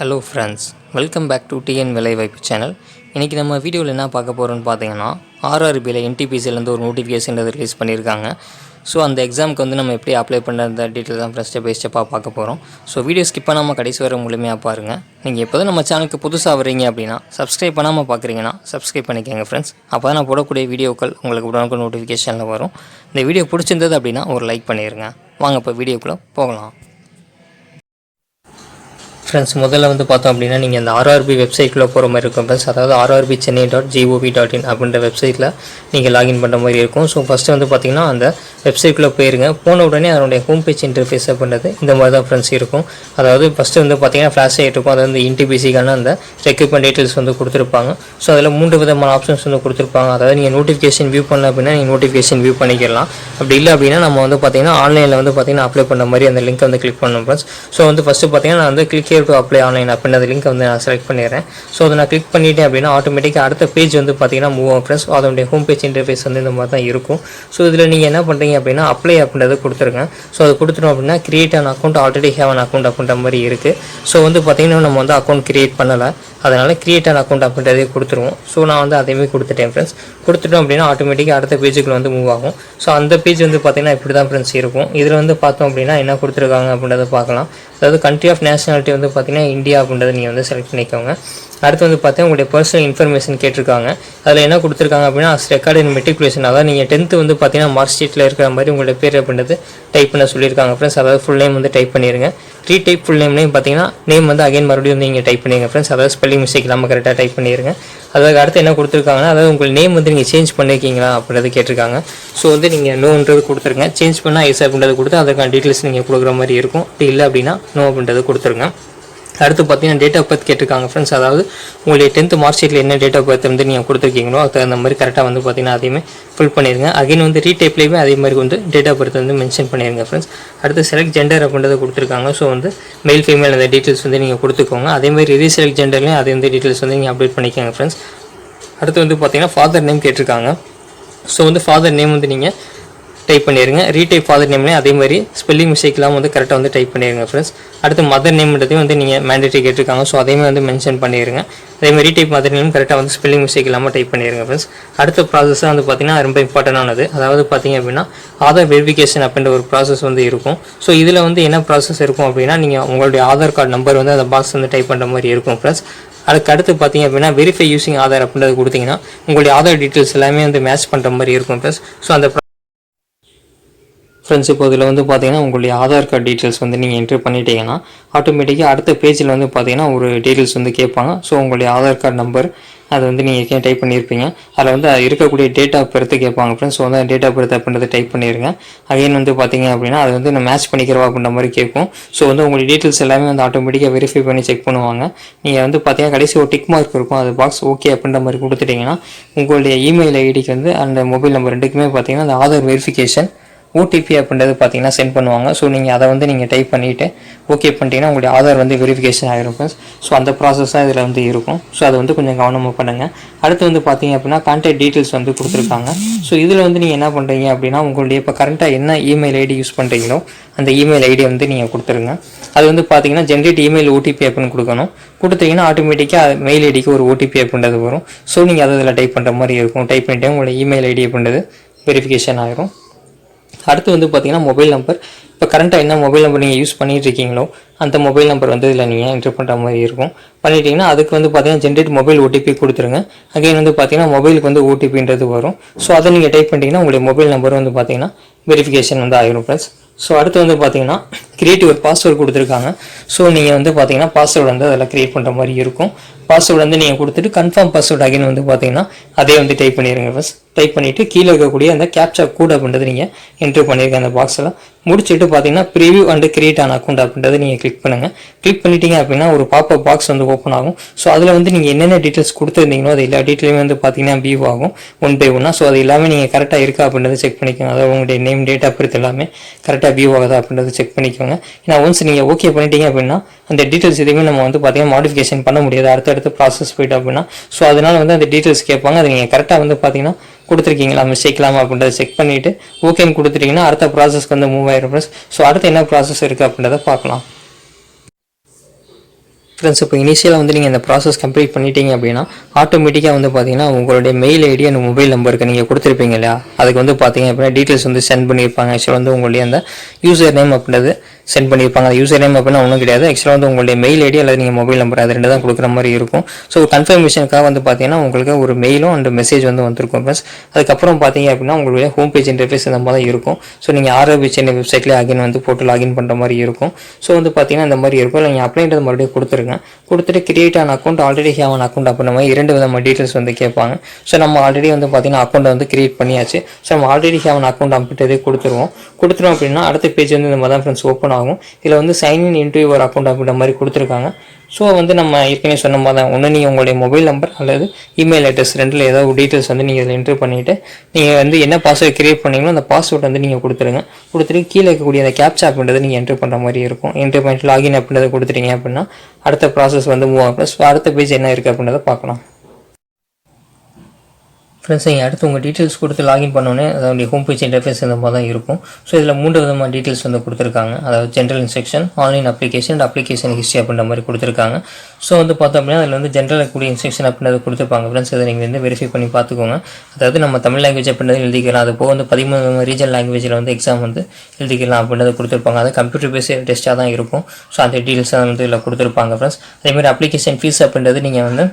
Hello friends, welcome back to TN வேலைவாய்ப்பு channel. இன்றைக்கி நம்ம வீடியோவில் என்ன பார்க்க போகிறோன்னு பார்த்தீங்கன்னா, ஆர்ஆர்பியில் என்டிபிசிலேருந்து ஒரு நோட்டிஃபிகேஷன் ரிலீஸ் பண்ணியிருக்காங்க. ஸோ அந்த எக்ஸாமுக்கு நம்ம எப்படி அப்ளை பண்ணுற டீட்டெயில் தான் ஸ்டெப் பை ஸ்டெப்பாக பார்க்க போகிறோம். ஸோ வீடியோ ஸ்கிப் பண்ணாமல் கடைசி வரை முழுமையாக பாருங்கள். நீங்கள் எப்போ தான் நம்ம சேனலுக்கு புதுசாக வரீங்க அப்படின்னா சப்ஸ்கிரைப் பண்ணாமல் பார்க்குறீங்கன்னா சப்ஸ்கிரைப் பண்ணிக்கோங்க ஃப்ரெண்ட்ஸ். அப்போ தான் நான் போடக்கூடிய வீடியோக்கள் உங்களுக்கு உடனுக்கு நோட்டிஃபிகேஷனில் வரும். இந்த வீடியோ பிடிச்சிருந்தது அப்படின்னா ஒரு லைக் பண்ணிடுங்க. வாங்க இப்போ வீடியோக்குள்ளே போகலாம். ஃப்ரெண்ட்ஸ், முதல்ல பார்த்தோம் அப்படின்னா நீங்கள் இந்த ஆர்ஆர்பி வெப்சைட்டில் போகிற மாதிரி இருக்கும் ஃப்ரெண்ட்ஸ். அதாவது rrbchennai.gov.in அப்படின்ற வெப்சைட்டில் நீங்கள் லாகின் பண்ணுற மாதிரி இருக்கும். ஸோ ஃபஸ்ட்டு பார்த்தீங்கன்னா அந்த வெப்சைட்டில் போயிருங்க. போன உடனே அதனுடைய ஹோம் பேஜ் இன்டர்ஃபேஸ் பண்ணுறது இந்த மாதிரி தான் ஃப்ரெண்ட்ஸ் இருக்கும். அதாவது ஃபஸ்ட்டு பார்த்தீங்கன்னா ஃப்ளாஷ் ஆகிட்டு இருக்கும். அதாவது என்டிபிசிக்கான அந்த ரெக்ரூட்மெண்ட் டீட்டெயில்ஸ் கொடுத்துருப்பாங்க. ஸோ அதில் 3 விதமான ஆப்ஷன்ஸ் கொடுத்துருப்பாங்க. அதாவது நீங்கள் நோட்டிஃபிகேஷன் வியூ பண்ணல அப்படின்னா நீங்கள் நோட்டிஃபிகேஷன் வியூ பண்ணிக்கலாம். அப்படி இல்லை அப்படின்னா நம்ம பார்த்தீங்கன்னா ஆன்லைனில் பார்த்தீங்கன்னா அப்ளை பண்ண மாதிரி அந்த லிங்க் கிளிக் பண்ணணும் ஃப்ரெண்ட்ஸ். ஸோ ஃபஸ்ட்டு பார்த்தீங்கன்னா நான் கிளிக் டு அப்ளை ஆன்லைன் அப்படின்ற லிங்க் நான் செலக்ட் பண்ணிடுறேன். ஸோ அதை நான் கிளிக் பண்ணிட்டேன் அப்படின்னா ஆட்டோமேட்டிக்காக அடுத்த பேஜ் பார்த்தீங்கன்னா மூவ் ஆகும் ஃப்ரெண்ட்ஸ். அதனுடைய ஹோம் பேஜ் இன்டர்ஃபேஸ் இந்த மாதிரி தான் இருக்கும். ஸோ இதில் நீங்கள் என்ன பண்ணுறீங்க அப்படின்னா அப்ளை அப்படின்றத கொடுத்துருங்க. ஸோ அது கொடுத்துட்டோம் அப்படின்னா create an account already have an account அப்படின்ற மாதிரி இருக்குது. ஸோ பார்த்தீங்கன்னா நம்ம அக்கௌண்ட் கிரியேட் பண்ணலை, அதனால் கிரியேட் அன் அக்கௌண்ட் அப்படின்றதே கொடுத்துருவோம். ஸோ நான் அதையுமே கொடுத்துட்டேன் ஃப்ரெண்ட்ஸ். கொடுத்துட்டோம் அப்படின்னா ஆட்டோமேட்டிக்காக அடுத்த பேஜுக்குள்ள மூவ் ஆகும். ஸோ அந்த பேஜ் பார்த்தீங்கன்னா இப்படி தான் ஃப்ரெண்ட்ஸ் இருக்கும். இதில் பார்த்தோம் அப்படின்னா என்ன கொடுத்துருக்காங்க அப்படின்றத பார்க்கலாம். அதாவது கண்ட்ரி ஆஃப் நேஷனாலிட்டி பார்த்தீங்கன்னா இந்தியா அப்படின்றத நீங்கள் செலக்ட் பண்ணிக்கோங்க. அடுத்து பார்த்தீங்கன்னா உங்களுடைய பர்சனல் இன்ஃபர்மேஷன் கேட்டிருக்காங்க. அதில் என்ன கொடுத்துருக்காங்க அப்படின்னா ரெக்கார்ட் இன் மெட்ரிகுலேஷன், அதாவது நீங்கள் 10th பார்த்தீங்கன்னா மார்க் ஷீட்டில் இருக்கிற மாதிரி உங்களுடைய பேர் அப்படின்றது டைப் பண்ண சொல்லியிருக்காங்க ஃப்ரெண்ட்ஸ். அதாவது ஃபுல் நேம் டைப் பண்ணிடுங்க. ரீடைப் ஃபுல் நேம்லேயும் பார்த்தீங்கன்னா நேம் அகைன் மறுபடியும் நீங்கள் டைப் பண்ணிடுங்க ஃப்ரெண்ட்ஸ். அதாவது ஸ்பெல்லிங் மிஸ்டேக் இல்லாமல் கரெக்டாக டைப் பண்ணிடுங்க. அதுக்கு அடுத்து என்ன கொடுத்துருக்காங்கன்னா, அதாவது உங்கள் நேம் நீங்கள் சேஞ்ச் பண்ணியிருக்கீங்களா அப்படின்றது கேட்டிருக்காங்க. ஸோ நீங்கள் நோன்றது கொடுத்துருங்க. சேஞ்ச் பண்ணால் எஸ் அப்படின்றது கொடுத்து அதுக்கான டீட்டெயில்ஸ் நீங்கள் கொடுக்குற மாதிரி இருக்கும். அப்படி இல்லை அப்படின்னா நோ அப்படின்றது கொடுத்துருங்க. அடுத்து பார்த்தீங்கன்னா டேட் ஆஃப் பர்த் கேட்டிருக்காங்க ஃப்ரெண்ட்ஸ். அதாவது உங்களுடைய 10th மார்க் ஷீட்டில் என்ன டேட் ஆஃப் பர்த் நீங்கள் கொடுத்துருக்கீங்களோ அது அந்த மாதிரி கரெக்டாக பார்த்தீங்கன்னா அதையுமே ஃபில் பண்ணிடுங்க. அகைன் ரீடைப்லேயுமே அதே மாதிரி டேட் ஆஃப் பர்த் மென்ஷன் பண்ணிடுங்க ஃப்ரெண்ட்ஸ். அடுத்து செலக்ட் ஜெண்டர் அப்படின்றத கொடுத்துருக்காங்க. ஸோ மெயில் ஃபீமேல் அந்த டீட்டெயில்ஸ் நீங்கள் கொடுத்துக்கோங்க. அதேமாதிரி ரீசெலக்ட் ஜெண்டர்லேயும் அதே டீட்டெயில்ஸ் நீங்கள் அப்டேட் பண்ணிக்கோங்க ஃப்ரெண்ட்ஸ். அடுத்து பார்த்தீங்கன்னா ஃபாதர் நேம் கேட்டிருக்காங்க. ஸோ ஃபாதர் நேம் நீங்கள் டைப் பண்ணிடுங்க. ரீடைப் ஃபாதர் நேம்லேயும் அதே மாதிரி ஸ்பெல்லிங் மிஸ்டேக்லாம் கரெக்டாக டைப் பண்ணிடுங்க ஃப்ரெண்ட்ஸ். அடுத்து மதர் நேம்ன்றதையும் நீங்கள் மேண்டேட்டரி கேட்டிருக்காங்க. ஸோ அதையுமே மென்ஷன் பண்ணிடுங்க. அதேமாதிரி ரீடைப் மதர் நேம் கரெக்டாக ஸ்பெல்லிங் மிஸ்டேக் இல்லாமல் டைப் பண்ணிடுங்க ஃப்ரெண்ட்ஸ். அடுத்த ப்ராசஸாக பார்த்தீங்கன்னா ரொம்ப இம்பார்ட்டண்டானது. அதாவது பார்த்தீங்க அப்படின்னா ஆதார் வெரிஃபிகேஷன் அப்படின்ற ஒரு ப்ராசஸ் இருக்கும். ஸோ இதில் என்ன ப்ராசஸ் இருக்கும் அப்படின்னா நீங்கள் உங்களுடைய ஆதார் கார்டு நம்பர் அந்த பாக்ஸ் டைப் பண்ணுற மாதிரி இருக்கும் ஃப்ரெண்ட்ஸ். அதுக்கு அடுத்து பார்த்தீங்க அப்படின்னா வெரிஃபை யூசிங் ஆதார் அப்படின்றது கொடுத்தீங்கன்னா உங்களுடைய ஆதார் டீட்டெயில்ஸ் எல்லாமே மேட்ச் பண்ணுற மாதிரி இருக்கும் ஃப்ரெண்ட்ஸ். ஸோ அந்த ஃப்ரெண்ட்ஸ் இப்போ இதில் பார்த்தீங்கன்னா உங்களுடைய ஆதார் கார்டு டீட்டெயில்ஸ் நீங்கள் என்ட்ரு பண்ணிட்டீங்கன்னா ஆட்டோமேட்டிக்காக அடுத்த பேஜில் பார்த்தீங்கன்னா ஒரு டீட்டெயில்ஸ் கேட்பாங்க. ஸோ உங்களுடைய ஆதார் கார்டு நம்பர் அது நீங்கள் ஏற்கனவே டைப் பண்ணியிருப்பீங்க. அதில் இருக்கக்கூடிய டேட் ஆஃப் பர்த் கேட்பாங்க friends. So date of birth அப்படின்றத டைப் பண்ணிடுங்க. அகைன் பார்த்தீங்க அப்படின்னா அது நான் மேட்ச் பண்ணிக்கிறவா அப்படின்ற மாதிரி கேட்கும். ஸோ உங்களுடைய டீட்டெயில்ஸ் எல்லாமே ஆட்டோமேட்டிக்காக வெரிஃபை பண்ணி செக் பண்ணுவாங்க. நீங்கள் பார்த்தீங்கன்னா கடைசி ஒரு டிக் மார்க் இருக்கும், அது பாக்ஸ் ஓகே அப்படின்ற மாதிரி கொடுத்துட்டிங்கன்னா உங்களுடைய இமெயில் ஐடிக்கு அந்த மொபைல் நம்பர் ரெண்டுக்குமே பார்த்தீங்கன்னா அந்த ஆதார் வெரிஃபிகேஷன் ஓடிபி அப்படின்றது பார்த்தீங்கன்னா சென்ட் பண்ணுவாங்க. ஸோ நீங்கள் அதை நீங்கள் டைப் பண்ணிவிட்டு ஓகே பண்ணிட்டீங்கன்னா உங்களுடைய ஆதார் வெரிஃபிகேஷன் ஆகிரும் ஃப்ரெண்ட்ஸ். ஸோ அந்த ப்ராசஸ் தான் இதில் இருக்கும். ஸோ அதை கொஞ்சம் கவனமாக பண்ணுங்கள். அடுத்து பார்த்தீங்க அப்படின்னா கான்டாக்ட் டீட்டெயில்ஸ் கொடுத்துருக்காங்க. ஸோ இதில் நீங்கள் என்ன பண்ணுறீங்க அப்படின்னா உங்களுடைய இப்போ கரண்ட்டாக என்ன இமெயில் ஐடி யூஸ் பண்ணுறீங்களோ அந்த இமெயில் ஐடி நீங்கள் கொடுத்துருங்க. அது பார்த்தீங்கன்னா ஜென்ரேட் இமெயில் ஓடிபி அப்படின்னு கொடுக்கணும். கொடுத்தீங்கன்னா ஆட்டோமேட்டிக்காக மெயில் ஐடிக்கு ஒரு ஓடிபி அப்படின்றது வரும். ஸோ நீங்கள் அதை இதில் டைப் பண்ணுற மாதிரி இருக்கும். டைப் பண்ணிவிட்டு உங்களுடைய இமெயில் ஐடி அப்படின்றது வெரிஃபிகேஷன் ஆகிரும். அடுத்து பார்த்தீங்கன்னா மொபைல் நம்பர், இப்போ கரண்ட்டாக என்ன மொபைல் நம்பர் நீங்கள் யூஸ் பண்ணிட்டு இருக்கீங்களோ அந்த மொபைல் நம்பர் இதில் நீங்கள் என்ட்ரு பண்ணுற மாதிரி இருக்கும். பண்ணிட்டீங்கன்னா அதுக்கு பார்த்தீங்கன்னா ஜென்ரேட் மொபைல் ஓடிபி கொடுத்துருங்க. அகைன் பார்த்தீங்கன்னா மொபைலுக்கு ஓடிபின்றது வரும். ஸோ அதை நீங்கள் டைப் பண்ணிட்டீங்கன்னா உங்களுடைய மொபைல் நம்பர் பார்த்தீங்கன்னா வெரிஃபிகேஷன் ஆகிரும் ஃப்ரெண்ட்ஸ். ஸோ அடுத்து பார்த்தீங்கன்னா கிரியேட் ஒரு பாஸ்வேர்டு கொடுத்துருக்காங்க. ஸோ நீங்கள் பார்த்தீங்கன்னா பாஸ்வேர்டு அதில் கிரியேட் பண்ணுற மாதிரி இருக்கும். பாஸ்வேர்டு நீங்கள் கொடுத்துட்டு கன்ஃபார்ம் பாஸ்வேர்டு அகைன் பார்த்தீங்கன்னா அதே டைப் பண்ணிடுங்க ஃபஸ்ட். டைப் பண்ணிவிட்டு கீழே இருக்கக்கூடிய அந்த கேப்சா கோட் அப்படின்றது நீங்கள் என்ட்ரு பண்ணியிருக்க அந்த பாக்ஸில் முடிச்சுட்டு பார்த்தீங்கன்னா preview and create on account அப்படின்றத நீங்கள் கிளிக் பண்ணுங்கள். கிளிக் பண்ணிட்டீங்க அப்படின்னா ஒரு பாப்பப் பாக்ஸ் ஓப்பன் ஆகும். ஸோ அதில் நீங்கள் என்னென்ன டீட்டெயில்ஸ் கொடுத்துருந்தீங்களோ அது எல்லா டீட்டெயிலுமே பார்த்தீங்கன்னா வியூ ஆகும் 1 by 1. ஸோ அது எல்லாமே நீங்கள் கரெக்டாக இருக்கா அப்படின்றத செக் பண்ணிக்கோங்க. அதாவது உங்களுடைய நேம் டேட் ஆஃப் பர்த் எல்லாமே கரெக்டாக வியூ ஆகுதா அப்படின்றத செக் பண்ணிக்கோங்க. ஏன்னா ஒன்ஸ் நீங்கள் ஓகே பண்ணிட்டீங்க அப்படின்னா அந்த டீட்டெயில்ஸ் எதுவுமே நம்ம பார்த்தீங்கன்னா மாடிஃபிகேஷன் பண்ண முடியாது, அடுத்தடுத்து ப்ராசஸ் போய்ட்டு அப்படின்னா. ஸோ அதனால் அந்த டீட்டெயில்ஸ் கேட்பாங்க. அதை நீங்கள் கரெக்டாக பார்த்தீங்கன்னா கொடுத்துருக்கீங்களா மிஸ்டேக் இல்லாமல் அப்படின்றத செக் பண்ணிவிட்டு ஓகேன்னு கொடுத்துட்டிங்கன்னா அடுத்த ப்ராசஸ்க்கு மூவ் ஆயிரும் ஃப்ரெண்ட்ஸ். ஸோ அடுத்து என்ன ப்ராசஸ் இருக்குது அப்படின்றத பார்க்கலாம். ஃப்ரெண்ட்ஸ் இப்போ இனிஷியலாக வந்து நீங்கள் இந்த ப்ராசஸ் கம்ப்ளீட் பண்ணிட்டீங்க அப்படின்னா ஆட்டோமேட்டிக்காக வந்து பார்த்தீங்கன்னா உங்களுடைய மெயில் ஐடி அண்ட் மொபைல் நம்பருக்கு நீங்கள் கொடுத்துருப்பீங்க இல்லையா, அதுக்கு வந்து பார்த்தீங்க அப்படின்னா டீட்டெயில்ஸ் வந்து சென்ட் பண்ணியிருப்பாங்க. ஆக்சுவலாக வந்து உங்களுடைய அந்த யூசர் நேம் அப்படின்றது சென்ட் பண்ணியிருப்பாங்க. அந்த யூசர் நேம் அப்படின்னா ஒன்றும் கிடையாது, ஆக்சுவலாக வந்து உங்களுடைய மெயில் ஐடி அல்லது நீங்கள் மொபைல் நம்பர் அது ரெண்டு தான் கொடுக்குற மாதிரி இருக்கும். ஸோ கன்ஃபர்மேஷனுக்காக வந்து பார்த்தீங்கன்னா உங்களுக்கு ஒரு மெயிலும் அண்ட் மெசேஜ் வந்து வந்திருக்கும் ஃப்ரெண்ட்ஸ். அதுக்கப்புறம் பார்த்தீங்க அப்படின்னா உங்களுடைய ஹோம் பேஜ் இன்டர்ஃபேஸ் இந்த மாதிரி தான் இருக்கும். ஸோ நீங்கள் ஆர்ஆர்பி சென்னை வெப்சைட்லேயே அகைன் வந்து போட்டு லாகின் பண்ணுற மாதிரி இருக்கும். ஸோ வந்து பார்த்தீங்கன்னா இந்த மாதிரி இருக்கும். நீங்கள் அப்ளைன்றது மறுபடியும் கொடுத்துட்டு கிரியேட் ஆன account already have on account அப்படின்ற மாதிரி 2 விதமான டீட்டெயில்ஸ் வந்து கேட்பாங்க. ஸோ நம்ம ஆல்ரெடி வந்து பார்த்தீங்கன்னா அக்கௌண்ட் வந்து கிரியேட் பண்ணியாச்சு. ஸோ நம்ம ஆல்ரெடி ஹேவ் ஆன் அக்கௌண்ட் அப்படின்றதே கொடுத்துருவோம் அப்படின்னா அடுத்த பேஜ் வந்து இந்த மாதிரி தான் ஃப்ரெண்ட்ஸ் ஓப்பன் ஆகும். இதில் வந்து sign in into your account அப்படின்ற மாதிரி கொடுத்துருக்காங்க. ஸோ வந்து நம்ம ஏற்கனவே சொன்ன மாதிரி தான் ஒன்று நீங்கள் உங்களுடைய மொபைல் நம்பர் அல்லது இமெயில் அட்ரஸ் ரெண்டில் ஏதாவது டீட்டெயில்ஸ் வந்து நீங்கள் இதில் என்ட்ரு பண்ணிவிட்டு நீங்கள் வந்து என்ன பாஸ்வேர்டு கிரியேட் பண்ணீங்களோ அந்த பாஸ்வேர்ட் வந்து நீங்கள் கொடுத்துட்டு கீழே இருக்கக்கூடிய அந்த கேப்சா அப்படின்றத நீங்கள் என்ட்ரு பண்ணுற மாதிரி இருக்கும். என்ட்ரு பண்ணிட்டு லாகின் அப்படின்றத கொடுத்துட்டீங்க அப்படின்னா அடுத்த ப்ராசஸ் வந்து மூவ் ஆகும். ஸோ அடுத்த பேஜ் என்ன இருக்குது அப்படின்றத பார்க்கலாம். ஃப்ரெண்ட்ஸ் நீங்கள் அடுத்து உங்கள் டீட்டெயில்ஸ் கொடுத்து லாகின் பண்ணோன்னே அதோடைய ஹோம் பேஜ் இன்டர்ஃபேஸ் இந்த மாதிரி தான் இருக்கும். ஸோ இதில் 3 விதமான டீட்டெயில்ஸ் வந்து கொடுத்துருக்காங்க. அதாவது general instruction, online application and application history அப்படின்ற மாதிரி கொடுத்துருக்காங்க. ஸோ வந்து பார்த்தோம் அப்படின்னா அதில் வந்து ஜென்ரல் கூடிய இன்ஸ்ட்ரக்ஷன் அப்படின்றத கொடுத்துருப்பாங்க. ஃப்ரெண்ட்ஸ் இதை நீங்கள் வந்து வெரிஃபை பண்ணி பார்த்துக்கோங்க. அதாவது நம்ம தமிழ் லாங்குவேஜ் அப்படின்றத எழுதிக்கலாம், அது போக வந்து 13 ரீஜனல் லாங்குவேஜில் வந்து எக்ஸாம் வந்து எழுதிக்கலாம் அப்படின்றத கொடுத்துருப்பாங்க. அது கம்ப்யூட்டர் பேஸ்ட் டெஸ்ட்டாக தான் இருக்கும். ஸோ அந்த டீட்டெயில்ஸ் வந்து இதில் கொடுத்துருப்பாங்க ஃப்ரெண்ட்ஸ். அதேமாதிரி அப்ளிகேஷன் ஃபீஸ் அப்படின்றது நீங்கள் வந்து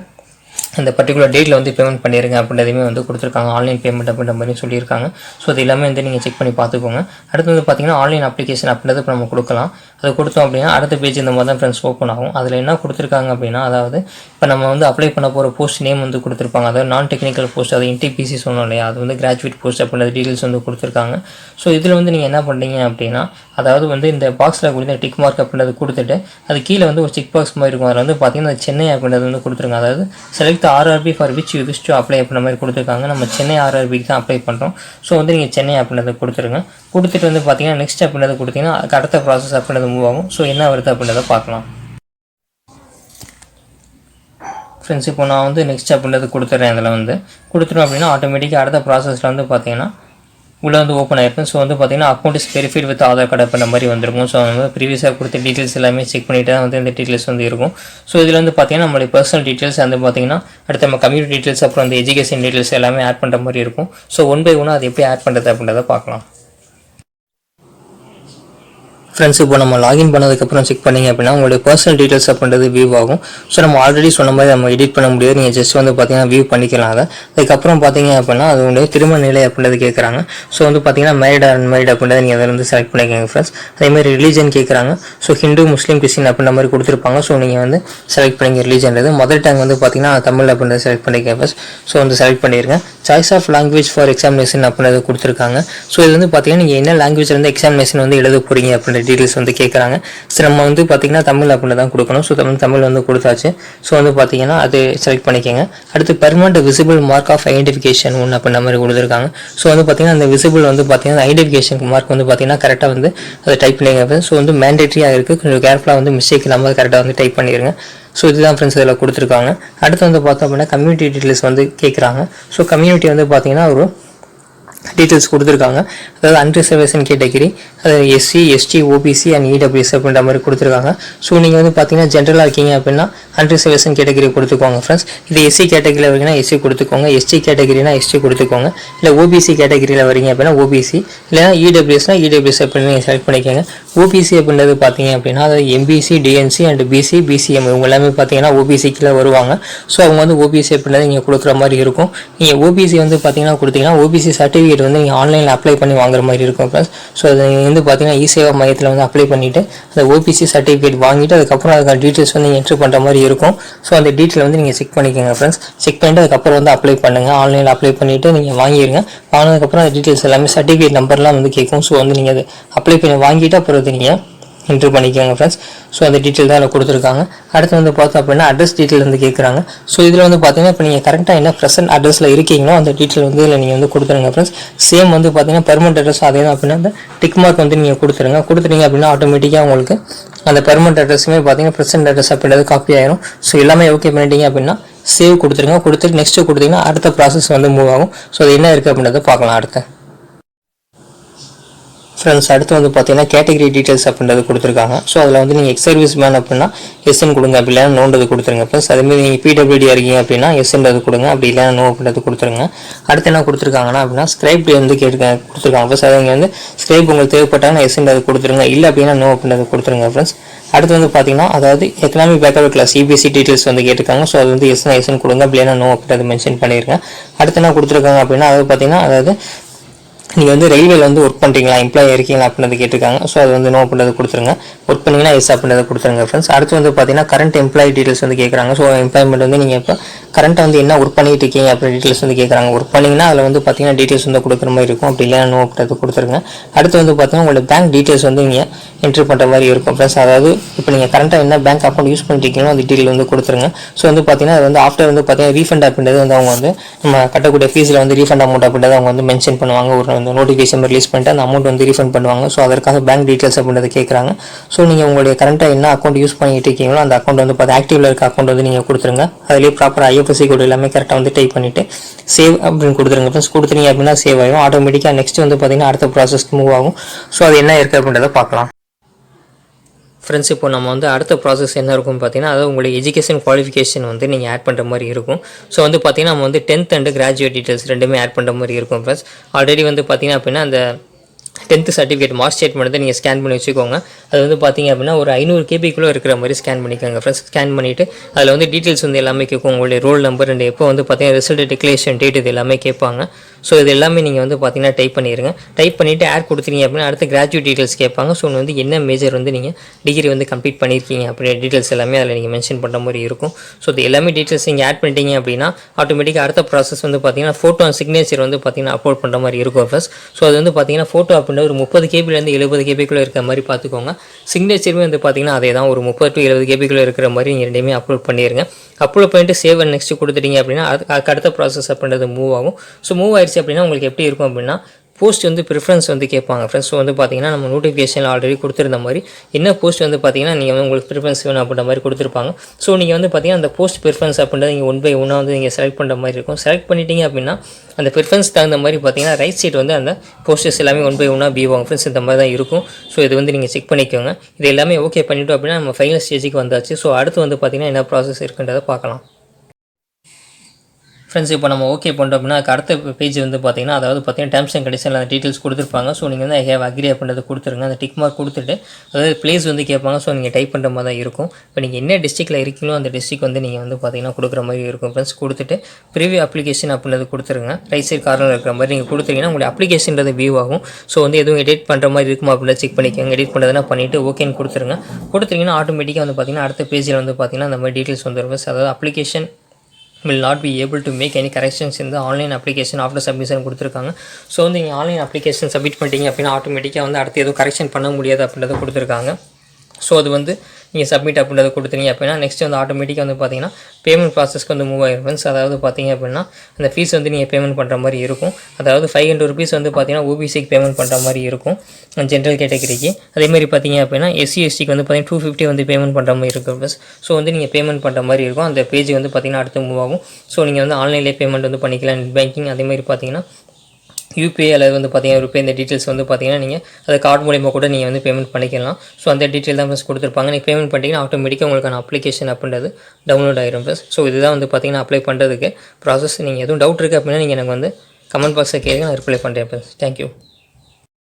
அந்த பர்டிகுலர் டேட்டில் வந்து பேமெண்ட் பண்ணிடுங்க அப்படின்றதையுமே வந்து கொடுத்துருக்காங்க. ஆன்லைன் பேமெண்ட் அப்படின்ற மாதிரி சொல்லியிருக்காங்க. ஸோ அது எல்லாமே வந்து நீங்கள் செக் பண்ணி பார்த்துக்கோங்க. அடுத்து வந்து பார்த்தீங்கன்னா ஆன்லைன் அப்ளிகேஷன் அப்படின்றது இப்போ நம்ம கொடுக்கலாம். அது கொடுத்தோம் அப்படின்னா அடுத்த பேஜ் இந்த மாதிரி தான் ஃப்ரெண்ட்ஸ் ஓப்பன் ஆகும். அதில் என்ன கொடுத்துருக்காங்க அப்படின்னா, அதாவது இப்போ நம்ம வந்து அப்ளை பண்ண போகிற போஸ்ட் நேம் வந்து கொடுத்துருப்பாங்க. அதாவது நான் டெக்னிக்கல் போஸ்ட், அது NTPC சொன்னோம் இல்லையா, அது வந்து கிராஜுவேட் போஸ்ட் அப்படின்ற டீட்டெயில்ஸ் வந்து கொடுத்துருக்காங்க. ஸோ இதில் வந்து நீங்கள் என்ன பண்ணுறீங்க அப்படின்னா, அதாவது வந்து இந்த பாக்ஸில் கொடுத்த டிக் மார்க் அப்படின்றது கொடுத்துட்டு அது கீழே வந்து ஒரு செக் பாக்ஸ் மாதிரி இருக்கும். அதில் வந்து பார்த்தீங்கன்னா சென்னை அப்படின்றது வந்து கொடுத்துருங்க. அதாவது select RRB for which you wish to apply அப்படின்ற மாதிரி கொடுத்துருக்காங்க. நம்ம சென்னை RRBக்கு தான் அப்ளை பண்ணுறோம். ஸோ வந்து நீங்கள் சென்னை அப்படின்றத கொடுத்துட்டு வந்து பார்த்தீங்கன்னா நெக்ஸ்ட் அப்படின்றத கொடுத்தீங்கன்னா அதுக்கு அடுத்த ப்ராசஸ் அப்படின்றது மூவ் ஆகும். ஸோ என்ன வருது அப்படின்றத பார்க்கலாம். ஃப்ரெண்ட்ஸ் இப்போ நான் வந்து நெக்ஸ்ட் அப்படின்றது கொடுத்துட்றேன். அதில் வந்து கொடுத்துட்டோம் அப்படின்னா ஆட்டோமேட்டிக்காக அடுத்த ப்ராசஸில் வந்து பார்த்தீங்கன்னா உள்ளே வந்து ஓப்பன் ஆகிருக்கும். ஸோ வந்து பார்த்தீங்கன்னா account is verified with Aadhaar card அப்படின்ற மாதிரி வந்திருக்கும். ஸோ வந்து ப்ரீவியஸாக கொடுத்த டீட்டெயில்ஸ் எல்லாமே செக் பண்ணிவிட்டு தான் வந்து இந்த டீட்டெயில்ஸ் வந்து இருக்கும். ஸோ இதில் வந்து பார்த்தீங்கன்னா நம்மளுடைய பர்சனல் டீட்டெயில்ஸ் வந்து பார்த்தீங்கன்னா அடுத்து நம்ம கம்யூனிட்டி டீட்டெயில்ஸ் அப்புறம் அந்த எஜுகேஷன் டீட்டெயில்ஸ் எல்லாமே ஆட் பண்ணுற மாதிரி இருக்கும். ஸோ 1 by 1 அது எப்படி ஆட் பண்ணுறது அப்படின்றத பார்க்கலாம். ஃப்ரெண்ட்ஸ் இப்போ நம்ம லாகின் பண்ணதுக்கப்புறம் செக் பண்ணிங்க அப்படின்னா உங்களுடைய பர்சனல் டீட்டெயில்ஸ் அப்படின்றது வியூ ஆகும். ஸோ நம்ம ஆல்ரெடி சொன்ன மாதிரி நம்ம எடிட் பண்ண முடியாது, நீங்கள் ஜஸ்ட் வந்து பார்த்தீங்கன்னா வியூ பண்ணிக்கலாம். அதுக்கப்புறம் பார்த்தீங்க அப்படின்னா அதோடைய திருமண நிலை அப்படின்றது கேட்குறாங்க. ஸோ வந்து பார்த்தீங்கன்னா மேரிட் ஆர் அன்மேரிட் அப்படின்றத நீங்கள் அதை வந்து செலக்ட் பண்ணிக்கோங்க ஃப்ரெண்ட்ஸ். அதேமாதிரி ரிலீஜன் கேட்குறாங்க. ஸோ ஹிந்து, முஸ்லீம், கிறிஸ்டின் அப்படின்ற மாதிரி கொடுத்துருப்பாங்க. ஸோ நீங்கள் வந்து செலக்ட் பண்ணிங்க ரிலீஜன்றது. மதர் டங் வந்து பார்த்தீங்கன்னா தமிழ் அப்படின்றத செலக்ட் பண்ணிக்கோங்க ஃப்ரெண்ட்ஸ். ஸோ வந்து செலக்ட் பண்ணியிருக்கேன். Choice of language for examination அப்படின்றத கொடுத்துருக்காங்க. ஸோ இது வந்து பார்த்தீங்கன்னா நீங்கள் என்ன லாங்குவேஜில் வந்து எக்ஸாமினேஷன் வந்து எழுத போகிறீங்க அப்படின்ற டீட்டெயில்ஸ் வந்து கேட்குறாங்க. ஸோ நம்ம வந்து பார்த்தீங்கன்னா தமிழ் அப்படின்னு தான் கொடுக்கணும். ஸோ தமிழ் வந்து கொடுத்தாச்சு. ஸோ வந்து பார்த்தீங்கன்னா அது செலக்ட் பண்ணிக்கோங்க. அடுத்து permanent visible mark of identification ஒன்று அப்படின்ற மாதிரி கொடுத்துருக்காங்க. ஸோ வந்து பார்த்தீங்கன்னா அந்த விசிபிள் வந்து பார்த்தீங்கன்னா ஐடென்டிஃபிகேஷன் மார்க் வந்து பார்த்தீங்கன்னா கரெக்டாக வந்து அதை டைப் பண்ணிங்க. ஸோ வந்து மேண்டேட்ரியாக இருக்குது, கொஞ்சம் கேர்ஃபுல்லாக வந்து மிஸ்டேக் இல்லாமல் கரெக்டாக வந்து டைப் பண்ணிடுங்க. ஸோ இதுதான் ஃப்ரெண்ட்ஸ் இதில் கொடுத்துருக்காங்க. அடுத்து வந்து பார்த்தோம் அப்படின்னா கம்யூனிட்டி டீட்டெயில்ஸ் வந்து கேட்குறாங்க. ஸோ கம்யூனிட்டி வந்து பார்த்தீங்கன்னா ஒரு டீட்டெயில்ஸ் கொடுத்துருக்காங்க. அதாவது அன்ரிசர்வேஷன் கேட்டகிரி, அது SC, ST, OBC and EWS அப்படின்ற மாதிரி கொடுத்துருக்காங்க. ஸோ நீங்கள் வந்து பார்த்தீங்கன்னா ஜென்ரலாக இருக்கீங்க அப்படின்னா அன்ரிசர்வேஷன் கேட்டகிரி கொடுத்துக்கோங்க ஃப்ரெண்ட்ஸ். இது SC கேட்டகிரியில் வரீங்கன்னா SC கொடுத்துக்கோங்க, ST கேட்டகிரினா ST கொடுத்துக்கோங்க, இல்லை OBC கேட்டகிரியில் வரீங்க அப்படின்னா OBC, இல்லைனா EWSனா EWS அப்படின்னு நீங்கள் செலக்ட் பண்ணிக்கோங்க. OBC அப்படின்றது பார்த்தீங்க அப்படின்னா அதாவது MBC, DNC and BC, BCM இவங்க எல்லாமே பார்த்தீங்கன்னா OBC கீழே வருவாங்க. ஸோ அவங்க வந்து OBC அப்படின்றத நீங்கள் கொடுக்குற மாதிரி இருக்கும். நீங்கள் OBC வந்து பார்த்தீங்கன்னா கொடுத்தீங்கன்னா OBC சர்டிஃபிகேட் வந்து நீங்கள் ஆன்லைனில் அப்ளை பண்ணி வாங்குற மாதிரி இருக்கும் ஃப்ரெண்ட்ஸ். ஸோ அது வந்து பார்த்தீங்கன்னா இ-சேவா மையத்தில் வந்து அப்ளை பண்ணிவிட்டு அந்த OBC சர்டிஃபிகேட் வாங்கிட்டு அதுக்கப்புறம் அதுக்கான டீட்டெயில்ஸ் வந்து நீங்கள் என்ட்ரு பண்ணுற மாதிரி இருக்கும். ஸோ அந்த டீட்டெயில் வந்து நீங்கள் செக் பண்ணிக்கோங்க ஃப்ரெண்ட்ஸ். செக் பண்ணிட்டு அதுக்கப்புறம் வந்து அப்ளை பண்ணுங்கள். ஆன்லைனில் அப்ளை பண்ணிவிட்டு நீங்கள் வாங்கிடுங்க. வாங்கினதுக்கப்புறம் அந்த டீட்டெயில்ஸ் எல்லாமே சர்டிஃபிகேட் நம்பர்லாம் வந்து கேட்கும். ஸோ வந்து நீங்கள் அது அப்ளை பண்ணி வாங்கிட்டு அப்புறம் நீங்கள் என்ட்ரு பண்ணிக்கோங்க ஃப்ரெண்ட்ஸ். ஸோ அந்த டீட்டெயில் தான் அதில் கொடுத்துருக்காங்க. அடுத்து வந்து பார்த்தோம் அப்படின்னா அட்ரஸ் டீட்டெயில் வந்து கேட்குறாங்க. ஸோ இதில் வந்து பார்த்தீங்கன்னா இப்போ நீங்கள் கரெக்டாக என்ன ப்ரெசென்ட் அட்ரஸில் இருக்கீங்களோ அந்த டீட்டெயில் வந்து இதில் நீங்கள் வந்து கொடுத்துருங்க ஃப்ரெண்ட்ஸ். சேம் வந்து பார்த்தீங்கன்னா பெர்மனெண்ட் அட்ரஸ் அதே தான் அப்படின்னா அந்த டிக் மார்க் வந்து நீங்கள் கொடுத்துருங்க அப்படின்னா ஆட்டோமேட்டிக்காக உங்களுக்கு அந்த பெர்மனெண்ட் அட்ரஸுமே பார்த்தீங்கன்னா ப்ரெசென்ட் அட்ரஸ் அப்படின்றது காப்பி ஆயிரும். ஸோ எல்லாமே ஓகே பண்ணிட்டீங்க அப்படின்னா சேவ் கொடுத்துட்டு நெக்ஸ்ட்டு கொடுத்தீங்கன்னா அடுத்த ப்ராசஸ் வந்து மூவ் ஆகும். ஸோ அது என்ன இருக்குது அப்படின்றத பார்க்கலாம் அடுத்து. ஃப்ரெண்ட்ஸ் அடுத்து வந்து பார்த்தீங்கன்னா கேட்டகரி டீட்டெயில்ஸ் அப்படின்றது கொடுத்துருக்காங்க. ஸோ அதில் வந்து நீங்கள் எக்ஸ் சர்வீஸ் மேன் அப்படின்னா எஸ்என் கொடுங்க, அப்படி இல்லைனா நோன்றது கொடுத்துருங்க. ப்ளஸ் அதேமாதிரி நீங்கள் பிடபிள்யூடி இருக்கீங்க அப்படின்னா எஸ்என்றது கொடுங்க, அப்படி இல்லைனா நோ அப்படின்றது கொடுத்துருங்க. அடுத்து என்ன கொடுத்துருக்காங்கன்னா அப்படின்னா ஸ்கிரைப் வந்து கொடுத்துருக்காங்க. ப்ளஸ் அதை நீங்கள் வந்து ஸ்கிரைப் உங்களுக்கு தேவைப்பட்டாங்கன்னா எஸ்என்றது கொடுத்துருங்க, இல்லை அப்படின்னா நோ அப்படின்றது கொடுத்துருங்க ஃப்ரெண்ட்ஸ். அடுத்து வந்து பார்த்தீங்கன்னா அதாவது economic backward class CBSC details வந்து கேட்டிருக்காங்க. ஸோ அது வந்து எஸ்என் கொடுங்க, அப்படி இல்லைனா நோ அப்படின்றது மென்ஷன் பண்ணியிருக்கேன். அடுத்து என்ன கொடுத்துருக்காங்க அப்படின்னா அதாவது பார்த்தீங்கன்னா அதாவது நீங்கள் வந்து ரயில்வேல வந்து ஒர்க் பண்ணுறீங்களா, எம்ப்ளாயி இருக்கீங்களா அப்படின்றது கேட்டிருக்காங்க. ஸோ அது வந்து நோ அப்படின்றது கொடுத்துருங்க. ஒர்க் பண்ணிங்கன்னா எஸ் அப்படின்றத கொடுத்துருங்க ஃப்ரெண்ட்ஸ். அடுத்து வந்து பார்த்தீங்கன்னா கரண்ட் எம்ப்ளாயி டீட்டெயில்ஸ் வந்து கேட்குறாங்க. ஸோ எம்ப்ளாய்மெண்ட் வந்து நீங்கள் இப்போ கரண்ட்டாக வந்து என்ன ஒர்க் பண்ணிட்டு இருக்கீங்க அப்படி டீட்டெயில்ஸ் வந்து கேட்குறாங்க. ஒர்க் பண்ணிங்கன்னா அதில் வந்து பார்த்தீங்கன்னா டீட்டெயில்ஸ் வந்து கொடுக்குற மாதிரி இருக்கும், அப்படி இல்லைனா நோ அப்படின்றது கொடுத்துருங்க. அடுத்து வந்து பார்த்தீங்கன்னா உங்களோட பேங்க் டீட்டெயில்ஸ் வந்து நீங்கள் என்ட்ரி பண்ணுற மாதிரி இருக்கும் ஃப்ரெண்ட்ஸ். அதாவது இப்போ நீங்கள் கரண்ட்டாக என்ன பேங்க் அக்கௌண்ட் யூஸ் பண்ணிருக்கீங்களோ அந்த டீட்டெயில் வந்து கொடுத்துருங்க. ஸோ வந்து பார்த்தீங்கன்னா அது வந்து ஆஃப்டர் வந்து பார்த்தீங்கன்னா ரீஃபண்ட் அப்படின்றது வந்து அவங்க வந்து நம்ம கட்டக்கூடிய ஃபீஸில் வந்து ரீஃபண்ட் அமௌண்ட் அப்படின்றத அவங்க வந்து மென்ஷன் பண்ணுவாங்க. ஒரு வந்து நோட்டிஃபிகேஷன் ரிலீஸ் பண்ணிட்டு அந்த அமௌண்ட் வந்து ரீஃபண்ட் பண்ணுவாங்க. ஸோ அதற்காக பேங்க் டீட்டெயில்ஸ் அப்படின்றத கேட்குறாங்க. ஸோ நீங்கள் உங்களுடைய கரண்ட்டாக என்ன அக்கௌண்ட் யூஸ் பண்ணிட்டு இருக்கீங்களோ அந்த அக்கௌண்ட் வந்து பார்த்து ஆக்டிவில் இருக்க அக்கௌண்ட் வந்து நீங்கள் கொடுத்துருங்க. அதிலேயே ப்ராப்பர் ஐஎஃப்எஸ்சி கோட் எல்லாமே கரெக்டாக வந்து டைப் பண்ணிவிட்டு சேவ் அப்படின்னு கொடுத்துருங்க ஃப்ரெண்ட்ஸ். கொடுத்துருங்க அப்படின்னா சேவ் ஆகும் ஆட்டோமேட்டிக்காக. நெக்ஸ்ட் வந்து பார்த்தீங்கன்னா அடுத்த ப்ராசஸ்க்கு மூவ் ஆகும். ஸோ அது என்ன இருக்குது அப்படின்றத பார்க்கலாம் ஃப்ரெண்ட்ஸ். இப்போ நம்ம வந்து அடுத்த ப்ராசஸ் என்ன இருக்கும்னு பார்த்தீங்கன்னா அதாவது உங்களுடைய எஜுகேஷன் குவாலிஃபிகேஷன் வந்து நீங்கள் ஆட் பண்ணுற மாதிரி இருக்கும். ஸோ வந்து பார்த்தீங்கன்னா நம்ம வந்து 10th அண்ட் கிராஜுவேட் டீட்டெயில்ஸ் ரெண்டுமே ஆட் பண்ணுற மாதிரி இருக்கும் ஃப்ரெண்ட்ஸ். ஆல்ரெடி வந்து பார்த்தீங்கன்னா அப்படின்னா அந்த 10th சர்டிஃபிகேட் மார்க் ஸ்டேட்மெண்ட் வந்து நீங்கள் ஸ்கேன் பண்ணி வச்சுக்கோங்க. அது வந்து பார்த்தீங்க அப்படின்னா ஒரு 500 கேபிக்குள்ளே இருக்கிற மாதிரி ஸ்கேன் பண்ணிக்கோங்க ஃப்ரெண்ட்ஸ். ஸ்கேன் பண்ணிவிட்டு அதில் வந்து டீட்டெயில்ஸ் வந்து எல்லாமே கேட்கும். உங்களுடைய ரோல் நம்பர் அண்ட் எப்போ வந்து பார்த்தீங்கன்னா ரிசல்ட் டிக்ளரேஷன் டேட் இது எல்லாமே கேட்பாங்க. ஸோ இது எல்லாமே நீங்கள் வந்து பார்த்தீங்கன்னா டைப் பண்ணிடுங்க. டைப் பண்ணிவிட்டு ஆட் கொடுத்தீங்க அப்படின்னா அடுத்து கிராஜுவேட் டீட்டெயில்ஸ் கேட்பாங்க. ஸோ வந்து என்ன மேஜர் வந்து நீங்கள் டிகிரி வந்து கம்ப்ளீட் பண்ணியிருக்கீங்க அப்படின்ற டீட்டெயில்ஸ் எல்லாமே அதில் நீங்கள் மென்ஷன் பண்ணுற மாதிரி இருக்கும். ஸோ இது எல்லாமே டீட்டெயில்ஸ் நீங்கள் ஆட் பண்ணிட்டீங்க அப்படின்னா ஆட்டோமேட்டிக்காக அடுத்த ப்ராசஸ் வந்து பார்த்தீங்கன்னா ஃபோட்டோ அண்ட் சிக்னேச்சர் வந்து பார்த்தீங்கன்னா அப்லோட் பண்ணுற மாதிரி இருக்கும் ஃபர்ஸ்ட். ஸோ அது வந்து பார்த்தீங்கன்னா ஃபோட்டோ அப்படின்ற ஒரு 30 கேபிலேருந்து 70 கேபிக்குள்ளே இருக்கிற மாதிரி பார்த்துக்கோங்க. சிக்னேச்சருமே வந்து பார்த்தீங்கன்னா அதே தான் ஒரு 30 to 70 கேபிக்குள்ளே இருக்கிற மாதிரி நீங்கள் ரெண்டுமே அப்லோட் பண்ணிடுங்க. அப்லோட் பண்ணிட்டு சேவ் அண்ட் நெக்ஸ்ட் கொடுத்துட்டீங்க அப்படின்னா அதுக்கு அடுத்த ப்ராசஸ் அப்படின்றது மூவ் ஆகும். ஸோ மூவ் ஆயிடுச்சு அப்படின்னா உங்களுக்கு எப்படி இருக்கும் அப்படின்னா போஸ்ட் வந்து ப்ரிஃபரன்ஸ் வந்து கேட்பாங்க ஃப்ரெண்ட்ஸ். ஸோ வந்து பார்த்தீங்கன்னா நம்ம நோட்டிஃபிகேஷனில் ஆல்ரெடி கொடுத்துருந்த மாதிரி என்ன போஸ்ட் வந்து பார்த்தீங்கன்னா நீங்கள் வந்து உங்களுக்கு ப்ரிஃபரன்ஸ் வேணும் அப்படின்ற மாதிரி கொடுத்துருப்பாங்க. ஸோ நீங்கள் வந்து பார்த்தீங்கன்னா அந்த போஸ்ட் ப்ரிஃபரன்ஸ் அப்படின்றத நீங்கள் 1 by 1 வந்து நீங்கள் செலக்ட் பண்ணுற மாதிரி இருக்கும். செலக்ட் பண்ணிட்டீங்க அப்படின்னா அந்த ப்ரிஃபரன்ஸ் தகுந்த மாதிரி பார்த்தீங்கன்னா ரைட் சைட் வந்து அந்த போஸ்டர்ஸ் எல்லாமே 1 by 1 வியூ ஆகும் ஃப்ரெண்ட்ஸ். இந்த மாதிரி தான் இருக்கும். ஸோ இது வந்து நீங்கள் செக் பண்ணிக்கோங்க. இது எல்லாமே ஓகே பண்ணிவிட்டோம் அப்படின்னா நம்ம ஃபைனல் ஸ்டேஜுக்கு வந்தாச்சு. ஸோ அடுத்து வந்து பார்த்தீங்கன்னா என்ன ப்ராசஸ் இருக்குன்றதை பார்க்கலாம் ஃப்ரெண்ட்ஸ். இப்போ நம்ம ஓகே பண்ணுறோம் அப்படின்னா அடுத்த பேஜ் வந்து பார்த்தீங்கன்னா அதாவது பார்த்தீங்கன்னா டேர்ம்ஸ் அண்ட் கண்டிஷனில் அந்த டீட்டெயில்ஸ் கொடுத்துருப்பாங்க. ஸோ நீங்கள் வந்து ஐ ஹேவ் அக்ரி அப்படின்றத கொடுத்துருங்க. அந்த டிக் மார்க் கொடுத்துட்டு அதாவது பிளேஸ் வந்து கேட்பாங்க. ஸோ நீங்கள் டைப் பண்ணுற மாதிரி தான் இருக்கும். இப்போ நீங்கள் என்ன டிஸ்ட்ரிக்ட்டில் இருக்கீங்களோ அந்த டிஸ்ட்ரிக் வந்து நீங்கள் வந்து பார்த்தீங்கன்னா கொடுக்குற மாதிரி இருக்கும் ஃப்ரெண்ட்ஸ். கொடுத்துட்டு ப்ரிவியூ அப்ளிகேஷன் அப்படின்றது கொடுத்துருங்க. ரைட் சைட் கார்னரில் இருக்கிற மாதிரி நீங்கள் கொடுத்துருங்கன்னா உங்களுடைய அப்ளிகேஷன்றது வியூ ஆகும். ஸோ வந்து எதுவும் எடிட் பண்ணுற மாதிரி இருக்குமா அப்படின்றத செக் பண்ணிக்கோங்க. எடிட் பண்ணுறதுனா பண்ணிவிட்டு ஓகேன்னு கொடுத்துருங்க. கொடுத்துருங்கன்னா ஆட்டோமேட்டிக்காக வந்து பார்த்தீங்கன்னா அடுத்த பேஜில் வந்து பார்த்தீங்கன்னா அந்த மாதிரி டீட்டெயில்ஸ் வந்துடும். அதாவது application will not be able to make any corrections in the online application after submission கொடுத்துருக்காங்க. ஸோ வந்து நீங்கள் ஆன்லைன் அப்ளிகேஷன் சப்மிட் பண்ணிட்டீங்க அப்படின்னா ஆட்டோமேட்டிக்காக வந்து அடுத்து எதுவும் கரெக்ஷன் பண்ண முடியாது அப்படின்றத கொடுத்துருக்காங்க. ஸோ அது வந்து நீங்கள் சப்மிட் அப்படின்றத கொடுத்துருங்க அப்படின்னா நெக்ஸ்ட் வந்து ஆட்டோமேட்டிக்காக வந்து பார்த்தீங்கன்னா பேமெண்ட் ப்ராசஸ்க்கு வந்து மூவ் ஆகிடும் ஃப்ரெண்ட்ஸ். அதாவது பார்த்தீங்க அப்படின்னா அந்த ஃபீஸ் வந்து நீங்கள் பேமெண்ட் பண்ணுற மாதிரி இருக்கும். அதாவது 500 rupees வந்து பார்த்தீங்கன்னா ஓபிசிக்கு பேமெண்ட் பண்ணுற மாதிரி இருக்கும் ஜென்ரல் கேட்டகரிக்கு. அதேமாதிரி பார்த்தீங்க அப்படின்னா எஸ்சி எஸ்டிக்கு வந்து பார்த்தீங்கன்னா 250 வந்து பேமெண்ட் பண்ணுற மாதிரி இருக்கும் ப்ளஸ். ஸோ வந்து நீங்கள் பேமெண்ட் பண்ணுற மாதிரி இருக்கும். அந்த பேஜ் வந்து பார்த்தீங்கன்னா அடுத்து மூவ் ஆகும். ஸோ நீங்கள் வந்து ஆன்லைன்லேயே பேமெண்ட் வந்து பண்ணிக்கலாம். நெட் பேங்கிங் அதேமாதிரி பார்த்தீங்கன்னா யூபிஐ அல்லது வந்து பார்த்தீங்கன்னா ரூபாய் இந்த டீட்டெயில்ஸ் வந்து பார்த்தீங்கன்னா நீங்கள் அதை கார்டு மூலிமா கூட நீங்கள் வந்து பேமெண்ட் பண்ணிக்கலாம். ஸோ அந்த டீட்டெயில் தான் ப்ளஸ் கொடுத்துருப்பாங்க. நீங்கள் பேமெண்ட் பண்ணிட்டீங்கன்னா ஆட்டோமேட்டிக்காக உங்களுக்கான அப்ளிகேஷன் அப்படின்றது டவுன்லோட் ஆகிரும் ப்ளஸ். ஸோ இதுதான் வந்து பார்த்தீங்கன்னா அப்ளை பண்ணுறதுக்கு ப்ராசஸ். நீங்கள் எதுவும் டவுட் இருக்குது அப்படின்னா நீங்கள் எனக்கு வந்து கமெண்ட் பாக்ஸில் கேளுங்க, நான் ரிப்ளை பண்ணுறேன் ப்ளஸ். தேங்க்யூ.